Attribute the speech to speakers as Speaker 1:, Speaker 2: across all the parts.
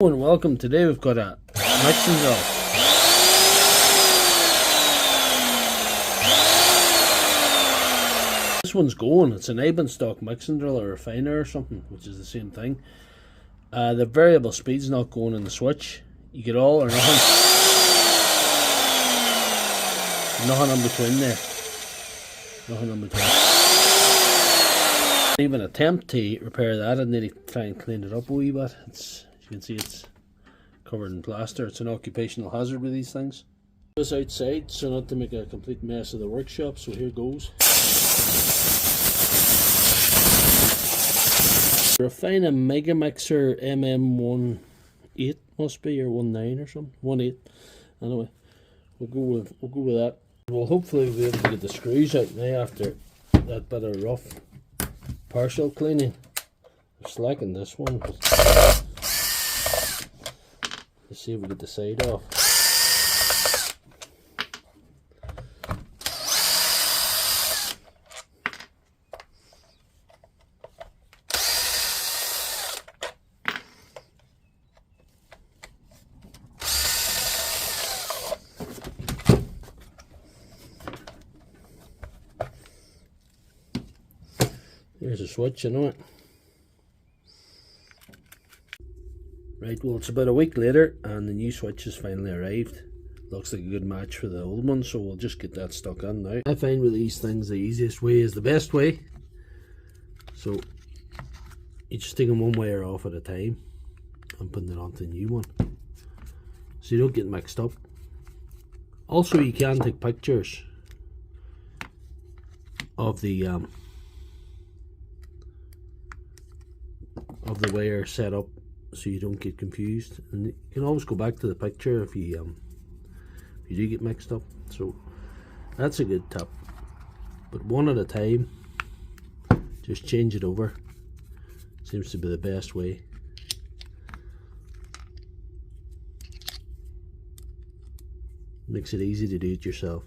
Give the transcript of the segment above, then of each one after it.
Speaker 1: Hello and welcome. Today we've got a mixing job. This one's going. It's an Eben stock mixing drill or refiner or something, which is the same thing. The variable speed's not going in the switch. You get all or nothing. Nothing in between there. Nothing in between. Even attempt to repair that, I'd need to try and clean it up a wee bit. As you can see, it's covered in plaster. It's an occupational hazard with these things. This outside, so not to make a complete mess of the workshop, so here goes. Refina Megamix MM18 must be, or 19 or something. 18. Anyway, we'll go with that. We'll hopefully be able to get the screws out now after that bit of rough partial cleaning. I'm slacking this one. Let's see if we get the side off. There's a switch, you know it. Right, well, it's about a week later and the new switch has finally arrived. Looks like a good match for the old one, so we'll just get that stuck in now. I find with these things the easiest way is the best way. So you just take them one wire off at a time and putting it onto the new one, so you don't get mixed up. Also, you can take pictures of the wire set up, so you don't get confused, and you can always go back to the picture if you do get mixed up. So that's a good tip, but one at a time, just change it over. Seems to be the best way. Makes it easy to do it yourself.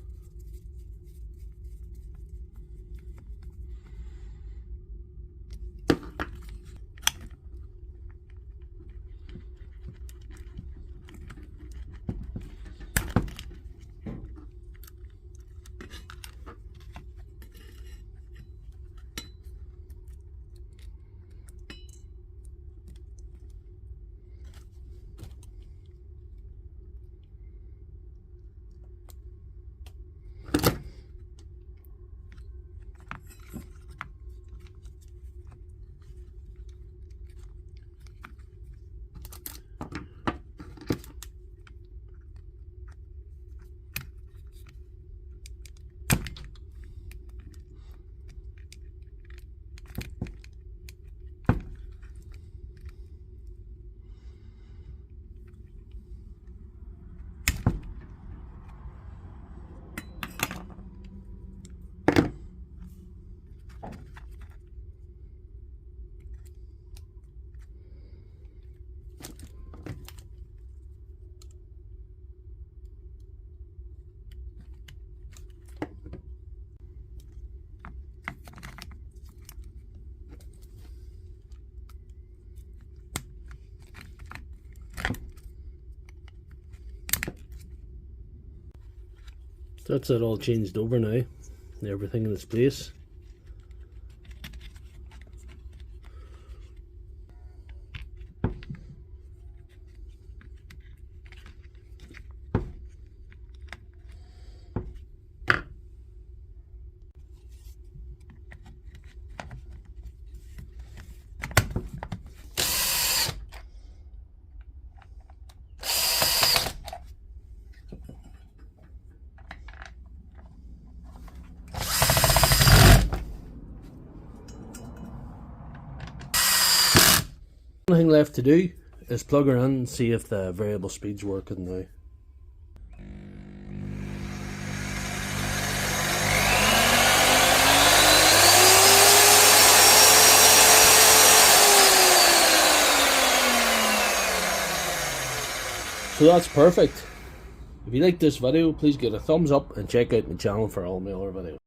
Speaker 1: That's it all changed over now. Everything in its place. Only thing left to do is plug her in and see if the variable speed's working now. So that's perfect. If you like this video, please give it a thumbs up and check out my channel for all my other videos.